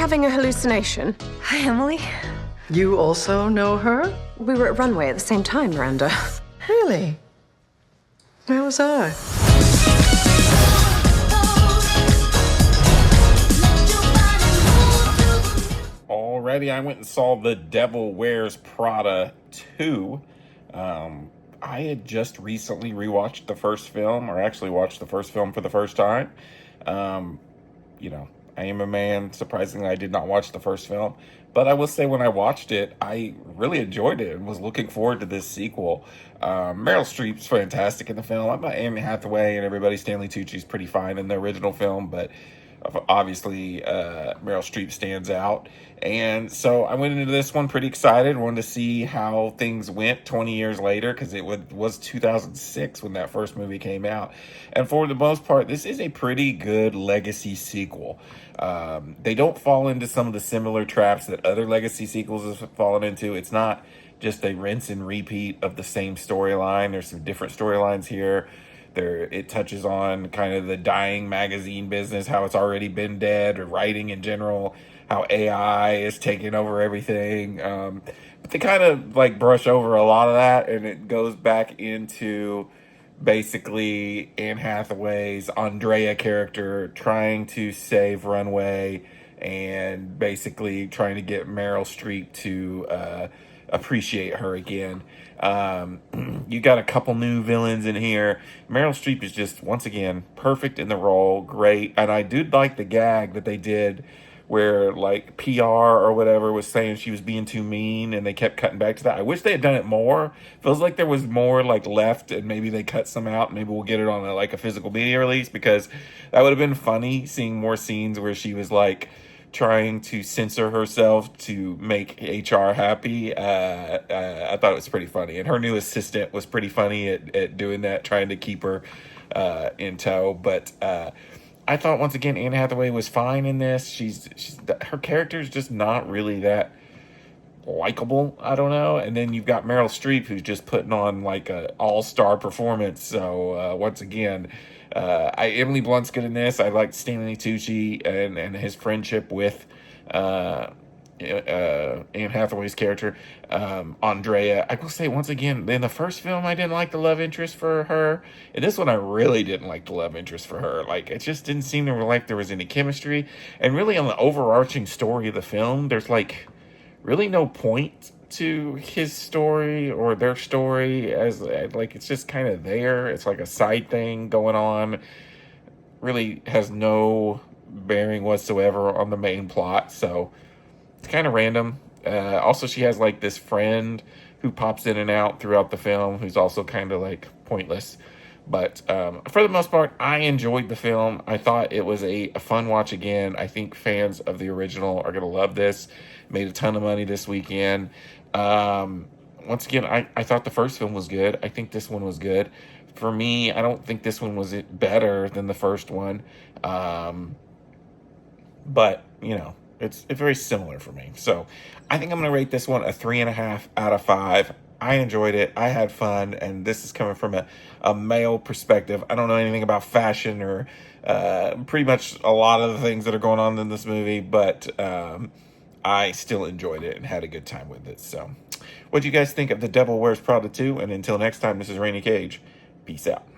having a hallucination? Hi, Emily. You also know her? We were at Runway at the same time, Miranda. Really? Where was I? Already, I went and saw The Devil Wears Prada 2. I had just recently rewatched the first film, or actually watched the first film for the first time. You know, I am a man. Surprisingly, I did not watch the first film. But I will say when I watched it, I really enjoyed it and was looking forward to this sequel. Meryl Streep's fantastic in the film. I'm not Anne Hathaway and everybody. Stanley Tucci's pretty fine in the original film, but obviously Meryl Streep stands out. And so I went into this one pretty excited, wanted to see how things went 20 years later, because it was 2006 when that first movie came out. And for the most part, this is a pretty good legacy sequel. They don't fall into some of the similar traps that other legacy sequels have fallen into. It's not just a rinse and repeat of the same storyline. There's some different storylines here. It touches on kind of the dying magazine business, how it's already been dead, or writing in general, how AI is taking over everything. But they kind of like brush over a lot of that, and it goes back into basically Anne Hathaway's Andrea character trying to save Runway and basically trying to get Meryl Streep to appreciate her again. You got a couple new villains in here. Meryl Streep is just, once again, perfect in the role, great. And I did like the gag that they did where like PR or whatever was saying she was being too mean, and they kept cutting back to that. I wish they had done it more. Feels like there was more like left, and maybe they cut some out. Maybe we'll get it on a physical media release, because that would have been funny, seeing more scenes where she was like trying to censor herself to make HR happy. I thought it was pretty funny, and her new assistant was pretty funny at doing that, trying to keep her in tow. But I thought, once again, Anne Hathaway was fine in this. Her character is just not really that likable. I don't know. And then you've got Meryl Streep, who's just putting on like a all-star performance. So once again, Emily Blunt's good in this. I liked Stanley Tucci and his friendship with Anne Hathaway's character, Andrea. I will say, once again, in the first film, I didn't like the love interest for her. In this one, I really didn't like the love interest for her. Like, it just didn't seem to like there was any chemistry. And really, on the overarching story of the film, there's like really no point to his story or their story, as like it's just kind of there. It's like a side thing going on. Really has no bearing whatsoever on the main plot. So it's kind of random. Also, she has like this friend who pops in and out throughout the film, who's also kind of like pointless. But for the most part, I enjoyed the film. I thought it was a fun watch again. I think fans of the original are going to love this. Made a ton of money this weekend. Once again, I thought the first film was good. I think this one was good. For me, I don't think this one was better than the first one. But, you know, it's very similar for me. So I think I'm going to rate this one a 3.5 out of 5. I enjoyed it. I had fun. And this is coming from a male perspective. I don't know anything about fashion or pretty much a lot of the things that are going on in this movie. But I still enjoyed it and had a good time with it. So what do you guys think of The Devil Wears Prada 2? And until next time, this is Rainy Cage. Peace out.